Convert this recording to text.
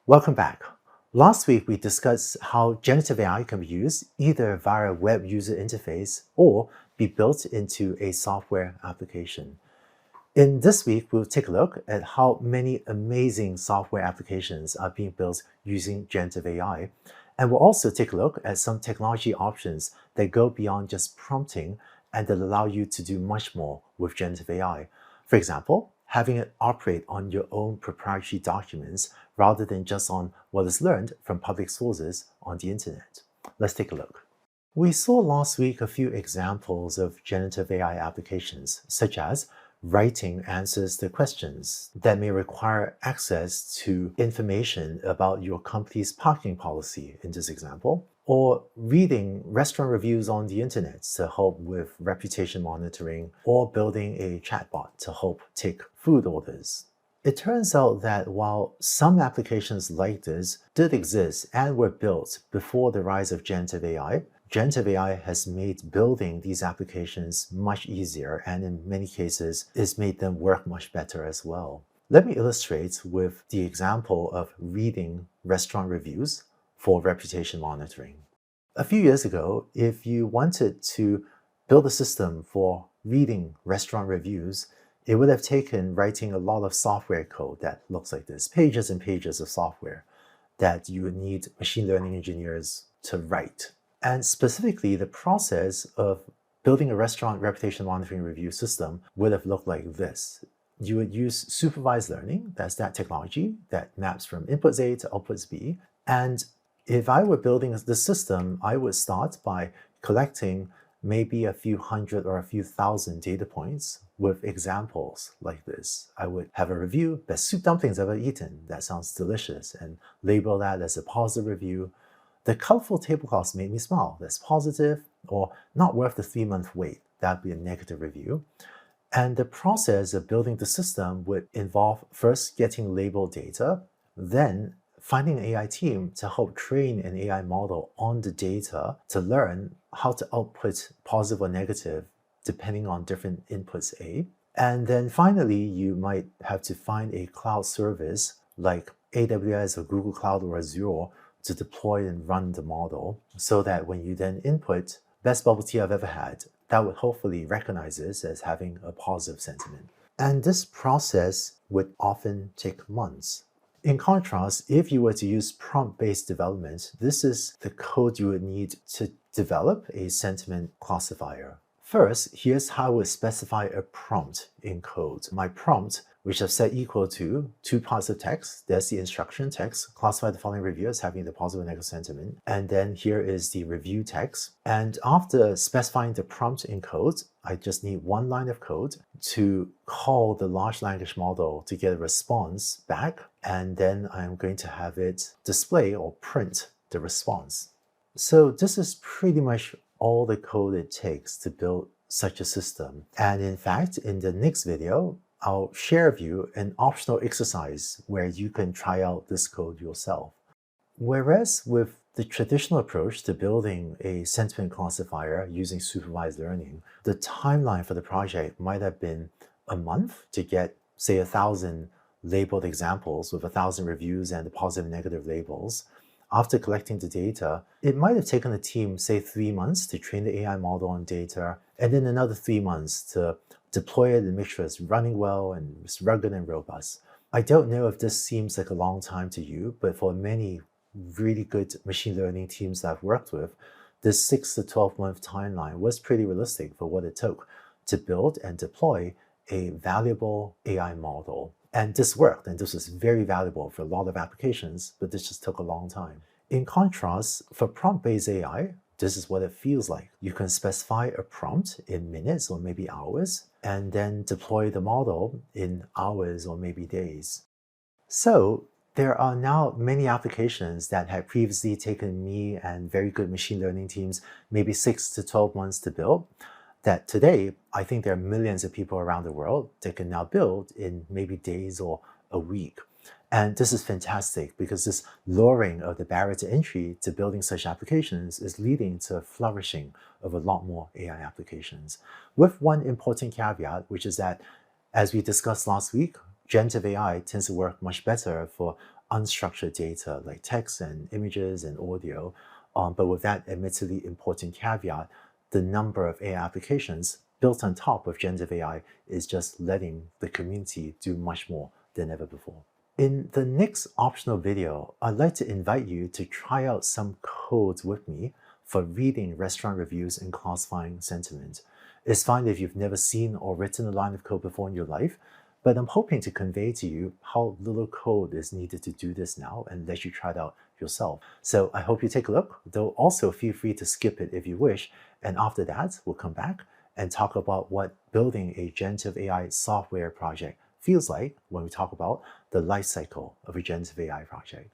Welcome back. Last week, we discussed how generative AI can be used either via a web user interface or be built into a software application. In this week, we'll take a look at how many amazing software applications are being built using generative AI. And we'll also take a look at some technology options that go beyond just prompting and that allow you to do much more with generative AI. For example, having it operate on your own proprietary documents rather than just on what is learned from public sources on the internet. Let's take a look. We saw last week a few examples of generative AI applications, such as writing answers to questions that may require access to information about your company's parking policy in this example, or reading restaurant reviews on the internet to help with reputation monitoring, or building a chatbot to help take food orders. It turns out that while some applications like this did exist and were built before the rise of generative AI has made building these applications much easier and in many cases has made them work much better as well. Let me illustrate with the example of reading restaurant reviews for reputation monitoring. A few years ago, if you wanted to build a system for reading restaurant reviews, it would have taken writing a lot of software code that looks like this, pages and pages of software that you would need machine learning engineers to write. And specifically, the process of building a restaurant reputation monitoring review system would have looked like this. You would use supervised learning, that's that technology that maps from inputs A to outputs B. And if I were building the system, I would start by collecting maybe a few hundred or a few thousand data points with examples like this. I would have a review, best soup dumplings ever eaten. That sounds delicious, and label that as a positive review. The colorful tablecloths made me smile. That's positive, or not worth the 3-month wait. That'd be a negative review. And the process of building the system would involve first getting labeled data, then finding an AI team to help train an AI model on the data to learn how to output positive or negative depending on different inputs A. And then finally, you might have to find a cloud service like AWS or Google Cloud or Azure to deploy and run the model so that when you then input best bubble tea I've ever had, that would hopefully recognize this as having a positive sentiment. And this process would often take months. In contrast, if you were to use prompt-based development, this is the code you would need to develop a sentiment classifier. First, here's how I would specify a prompt in code. My prompt, which I've set equal to 2 parts of text. There's the instruction text, classify the following review as having the positive or negative sentiment. And then here is the review text. And after specifying the prompt in code, I just need 1 line of code to call the large language model to get a response back. And then I'm going to have it display or print the response. So this is pretty much all the code it takes to build such a system. And in fact, in the next video, I'll share with you an optional exercise where you can try out this code yourself. Whereas with the traditional approach to building a sentiment classifier using supervised learning, the timeline for the project might have been a month to get, say, 1,000 labeled examples with 1,000 reviews and the positive and negative labels. After collecting the data, it might have taken a team, say, 3 months to train the AI model on data, and then another 3 months to deploy it and make sure it's running well and it's rugged and robust. I don't know if this seems like a long time to you, but for many really good machine learning teams that I've worked with, this 6 to 12 month timeline was pretty realistic for what it took to build and deploy a valuable AI model. And this worked, and this was very valuable for a lot of applications, but this just took a long time. In contrast, for prompt-based AI, this is what it feels like. You can specify a prompt in minutes or maybe hours, and then deploy the model in hours or maybe days. So there are now many applications that have previously taken me and very good machine learning teams maybe 6 to 12 months to build, that today, I think there are millions of people around the world that can now build in maybe days or a week. And this is fantastic because this lowering of the barrier to entry to building such applications is leading to a flourishing of a lot more AI applications. With one important caveat, which is that, as we discussed last week, generative AI tends to work much better for unstructured data like text and images and audio. But with that admittedly important caveat, the number of AI applications built on top of generative AI is just letting the community do much more than ever before. In the next optional video, I'd like to invite you to try out some codes with me for reading restaurant reviews and classifying sentiment. It's fine if you've never seen or written a line of code before in your life, but I'm hoping to convey to you how little code is needed to do this now and let you try it out yourself. So I hope you take a look, though also feel free to skip it if you wish, and after that, we'll come back and talk about what building a generative AI software project feels like when we talk about the life cycle of a generative AI project.